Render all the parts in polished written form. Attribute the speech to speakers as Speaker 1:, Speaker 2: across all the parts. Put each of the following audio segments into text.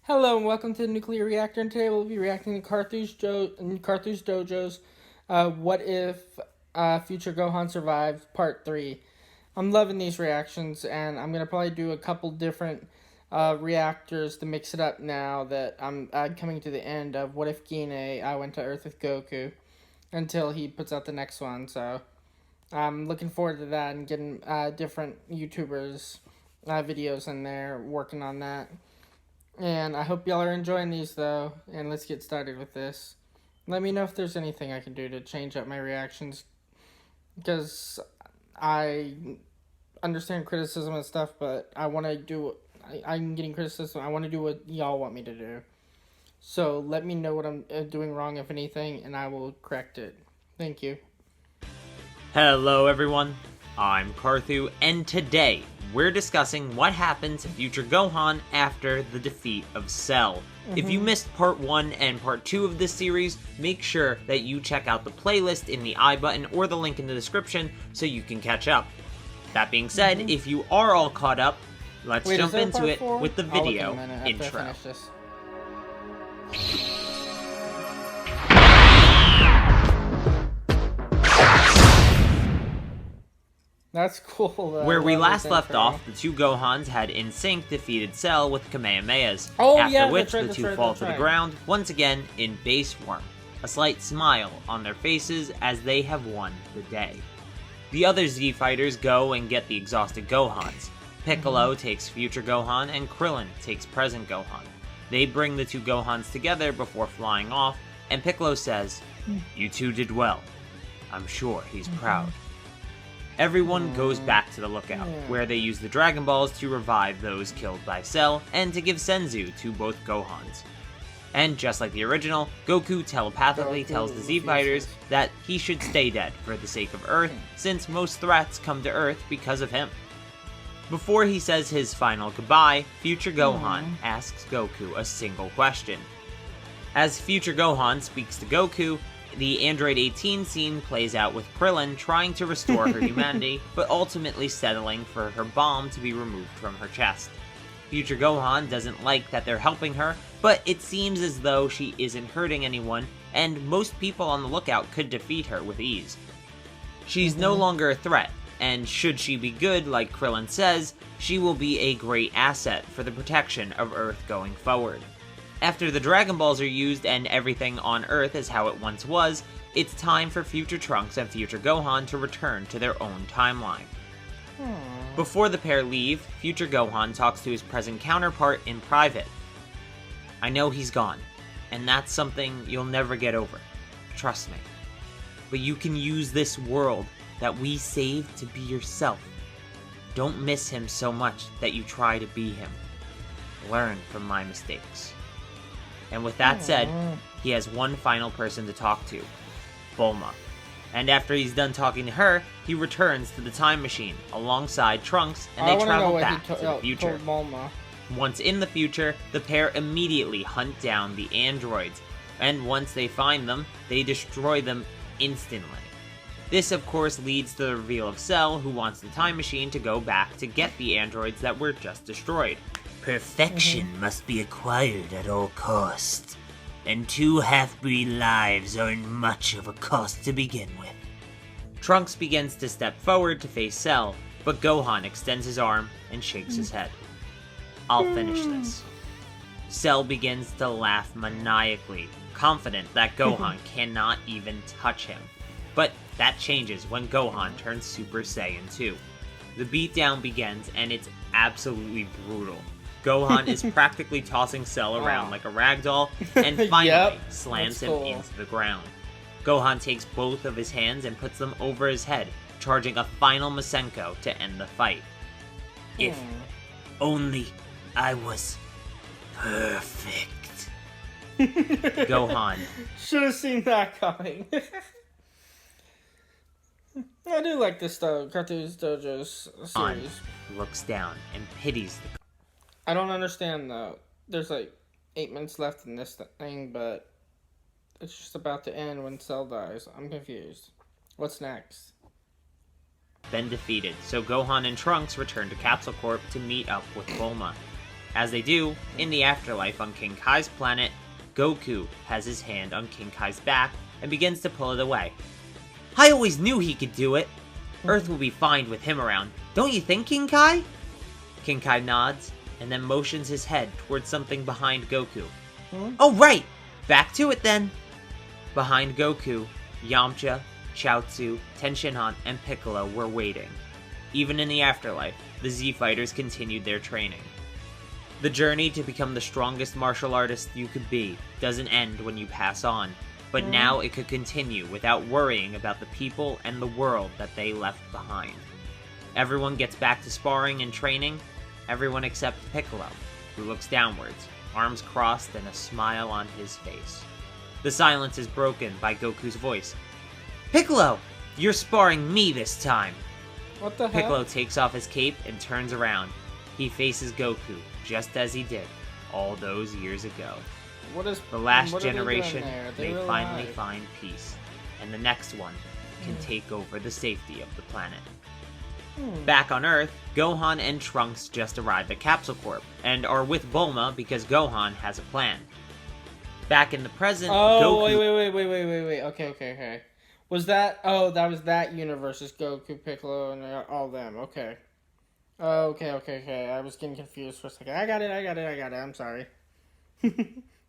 Speaker 1: Hello and welcome to the Nuclear Reactor, and today we'll be reacting to Carthu's Dojo's What If Future Gohan Survived Part 3. I'm loving these reactions, and I'm going to probably do a couple different reactors to mix it up now that I'm coming to the end of What If Gine I Went to Earth with Goku until he puts out the next one. So I'm looking forward to that and getting different YouTubers' videos in there working on that. And I hope y'all are enjoying these, though. And let's get started with this. Let me know if there's anything I can do to change up my reactions. Because I understand criticism and stuff, but I want to do... I'm getting criticism. I want to do what y'all want me to do. So let me know what I'm doing wrong, if anything, and I will correct it. Thank you.
Speaker 2: Hello everyone, I'm Carthu, and today we're discussing what happened to Future Gohan after the defeat of Cell. If you missed part 1 and part 2 of this series, make sure that you check out the playlist in the I button or the link in the description so you can catch up. That being said, if you are all caught up, let's jump into it with the video intro.
Speaker 1: That's cool.
Speaker 2: Where we last left off, the two Gohans had in sync defeated Cell with Kamehamehas, after which the two fall to the ground, once again in base form, a slight smile on their faces as they have won the day. The other Z fighters go and get the exhausted Gohans. Piccolo takes future Gohan and Krillin takes present Gohan. They bring the two Gohans together before flying off, and Piccolo says, "You two did well. I'm sure he's proud." Everyone goes back to the lookout, where they use the Dragon Balls to revive those killed by Cell, and to give Senzu to both Gohans. And just like the original, Goku telepathically tells the Z-Fighters that he should stay dead for the sake of Earth, since most threats come to Earth because of him. Before he says his final goodbye, Future Gohan asks Goku a single question. As Future Gohan speaks to Goku, the Android 18 scene plays out with Krillin trying to restore her humanity, but ultimately settling for her bomb to be removed from her chest. Future Gohan doesn't like that they're helping her, but it seems as though she isn't hurting anyone, and most people on the lookout could defeat her with ease. She's no longer a threat, and should she be good, like Krillin says, she will be a great asset for the protection of Earth going forward. After the Dragon Balls are used and everything on Earth is how it once was, it's time for Future Trunks and Future Gohan to return to their own timeline. Before the pair leave, Future Gohan talks to his present counterpart in private. "I know he's gone, and that's something you'll never get over. Trust me. But you can use this world that we saved to be yourself. Don't miss him so much that you try to be him. Learn from my mistakes." And with that said, he has one final person to talk to, Bulma. And after he's done talking to her, he returns to the time machine alongside Trunks, and they travel back to the future. Once in the future, the pair immediately hunt down the androids, and once they find them, they destroy them instantly. This, of course, leads to the reveal of Cell, who wants the time machine to go back to get the androids that were just destroyed. "Perfection must be acquired at all costs, and 2 half-breed lives aren't much of a cost to begin with." Trunks begins to step forward to face Cell, but Gohan extends his arm and shakes his head. "I'll finish this." Cell begins to laugh maniacally, confident that Gohan cannot even touch him. But that changes when Gohan turns Super Saiyan 2. The beatdown begins, and it's absolutely brutal. Gohan is practically tossing Cell around like a ragdoll, and finally slams him into the ground. Gohan takes both of his hands and puts them over his head, charging a final Masenko to end the fight. "If only I was perfect." Gohan.
Speaker 1: Should have seen that coming. I do like this though, Carthu's Dojo's series.
Speaker 2: Looks down and pities the...
Speaker 1: I don't understand though. There's like 8 minutes left in this thing, but it's just about to end when Cell dies. I'm confused. What's next?
Speaker 2: Been defeated, so Gohan and Trunks return to Capsule Corp to meet up with Bulma. As they do, in the afterlife on King Kai's planet, Goku has his hand on King Kai's back and begins to pull it away. I always knew he could do it. Earth will be fine with him around. Don't you think, King Kai? King Kai nods and then motions his head towards something behind Goku. Oh, right! Back to it then! Behind Goku, Yamcha, Chaozu, Tenshinhan, and Piccolo were waiting. Even in the afterlife, the Z-Fighters continued their training. The journey to become the strongest martial artist you could be doesn't end when you pass on, but now it could continue without worrying about the people and the world that they left behind. Everyone gets back to sparring and training, everyone except Piccolo, who looks downwards, arms crossed and a smile on his face. The silence is broken by Goku's voice. Piccolo! You're sparring me this time!
Speaker 1: What the
Speaker 2: Piccolo
Speaker 1: heck?
Speaker 2: takes off his cape and turns around. He faces Goku, just as he did all those years ago. The last generation may finally find peace, and the next one can take over the safety of the planet. Back on Earth, Gohan and Trunks just arrived at Capsule Corp, and are with Bulma because Gohan has a plan. Back in the present, Goku...
Speaker 1: wait. Okay. That was that universe's Goku, Piccolo, and all them. Okay. Okay. I was getting confused for a second. I got it. I'm sorry.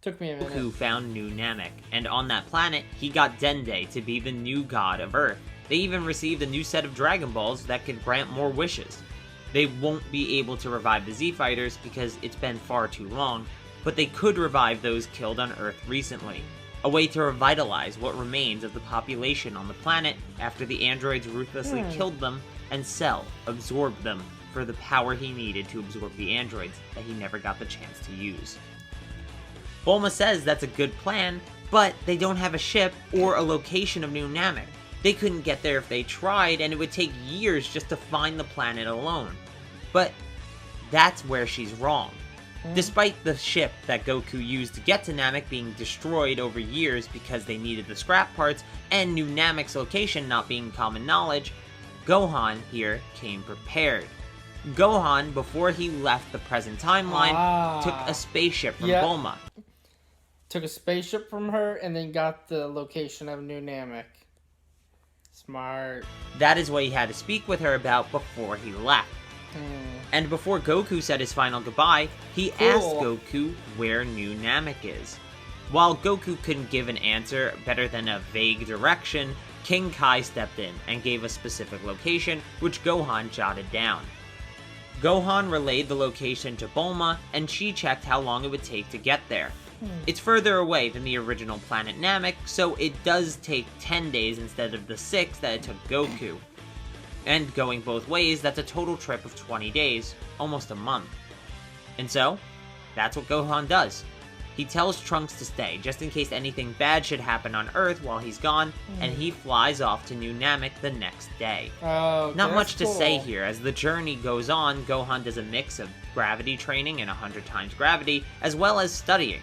Speaker 1: Took me a minute.
Speaker 2: Goku found New Namek, and on that planet, he got Dende to be the new god of Earth. They even received a new set of Dragon Balls that could grant more wishes. They won't be able to revive the Z-Fighters because it's been far too long, but they could revive those killed on Earth recently. A way to revitalize what remains of the population on the planet after the androids ruthlessly killed them, and Cell absorbed them for the power he needed to absorb the androids that he never got the chance to use. Bulma says that's a good plan, but they don't have a ship or a location of New Namek. They couldn't get there if they tried, and it would take years just to find the planet alone. But that's where she's wrong. Despite the ship that Goku used to get to Namek being destroyed over years because they needed the scrap parts, and New Namek's location not being common knowledge, Gohan here came prepared. Gohan, before he left the present timeline, took a spaceship from Bulma.
Speaker 1: Took a spaceship from her and then got the location of New Namek. Smart.
Speaker 2: That is what he had to speak with her about before he left. And before Goku said his final goodbye, he asked Goku where New Namek is. While Goku couldn't give an answer better than a vague direction, King Kai stepped in and gave a specific location, which Gohan jotted down. Gohan relayed the location to Bulma, and she checked how long it would take to get there. It's further away than the original planet Namek, so it does take 10 days instead of the 6 that it took Goku. And going both ways, that's a total trip of 20 days, almost a month. And so, that's what Gohan does. He tells Trunks to stay, just in case anything bad should happen on Earth while he's gone, and he flies off to New Namek the next day. Not much to say here. As the journey goes on, Gohan does a mix of gravity training and 100 times gravity, as well as studying.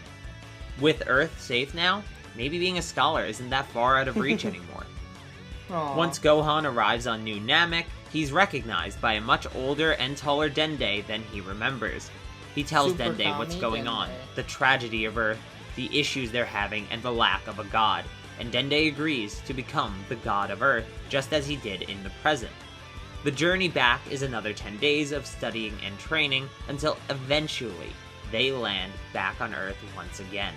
Speaker 2: With Earth safe now, maybe being a scholar isn't that far out of reach anymore. Once Gohan arrives on New Namek, he's recognized by a much older and taller Dende than he remembers. He tells Dende what's going on, the tragedy of Earth, the issues they're having, and the lack of a god, and Dende agrees to become the god of Earth, just as he did in the present. The journey back is another 10 days of studying and training, until eventually they land back on Earth once again.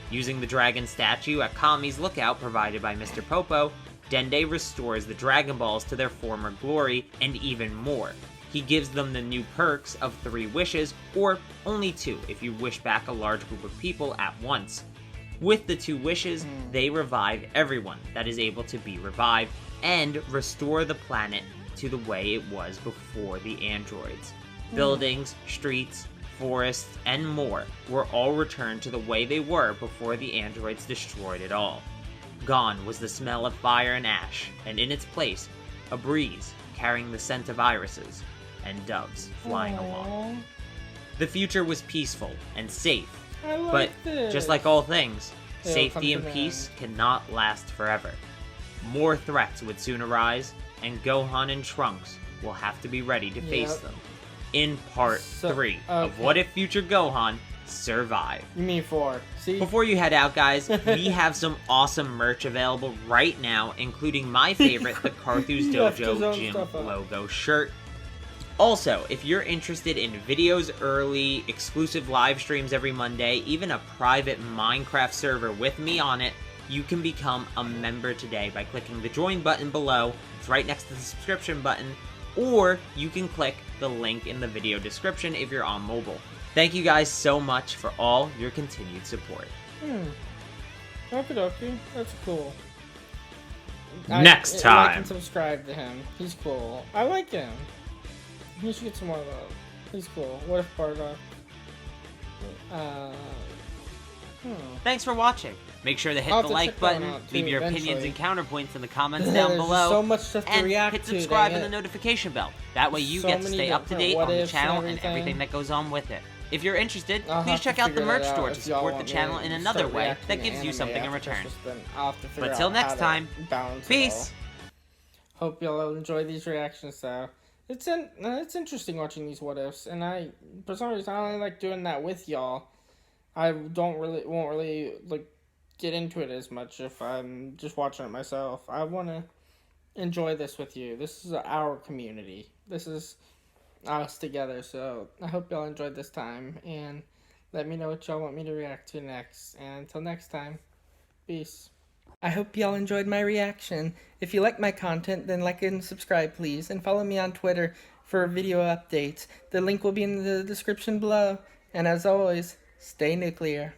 Speaker 2: Using the dragon statue at Kami's lookout provided by Mr. Popo, Dende restores the Dragon Balls to their former glory, and even more. He gives them the new perks of 3 wishes, or only 2 if you wish back a large group of people at once. With the 2 wishes, they revive everyone that is able to be revived, and restore the planet to the way it was before the androids. Buildings, streets, forests, and more were all returned to the way they were before the androids destroyed it all. Gone was the smell of fire and ash, and in its place, a breeze carrying the scent of irises, and doves flying along. The future was peaceful and safe, but just like all things, safety and peace cannot last forever. More threats would soon arise, and Gohan and Trunks will have to be ready to face them. in part 3 of What If Future Gohan Survived.
Speaker 1: You mean 4. See?
Speaker 2: Before you head out, guys, we have some awesome merch available right now, including my favorite, the Carthu's Dojo Gym logo shirt. Also, if you're interested in videos early, exclusive live streams every Monday, even a private Minecraft server with me on it, you can become a member today by clicking the join button below. It's right next to the subscription button, or you can click the link in the video description if you're on mobile. Thank you guys so much for all your continued support.
Speaker 1: Okie, that's cool.
Speaker 2: Next time.
Speaker 1: Like and subscribe to him. He's cool. I like him. He should get some more love. He's cool. What if part of...
Speaker 2: Thanks for watching. Make sure to hit the like button, leave your opinions and counterpoints in the comments down below,
Speaker 1: so much stuff to
Speaker 2: and
Speaker 1: react
Speaker 2: hit
Speaker 1: to,
Speaker 2: subscribe and the notification bell. That way you get to stay up to date on the channel and everything that goes on with it. If you're interested, please check out the merch store to support the channel in another way that gives you something in return. But till next time, peace!
Speaker 1: Hope y'all enjoy these reactions though. It's interesting watching these what ifs, and for some reason I only like doing that with y'all. I won't really like get into it as much if I'm just watching it myself. I want to enjoy this with you. This is our community. This is us together. So I hope y'all enjoyed this time, and let me know what y'all want me to react to next. And until next time, peace. I hope y'all enjoyed my reaction. If you like my content, then like and subscribe please, and follow me on Twitter for video updates. The link will be in the description below. And as always, stay nuclear.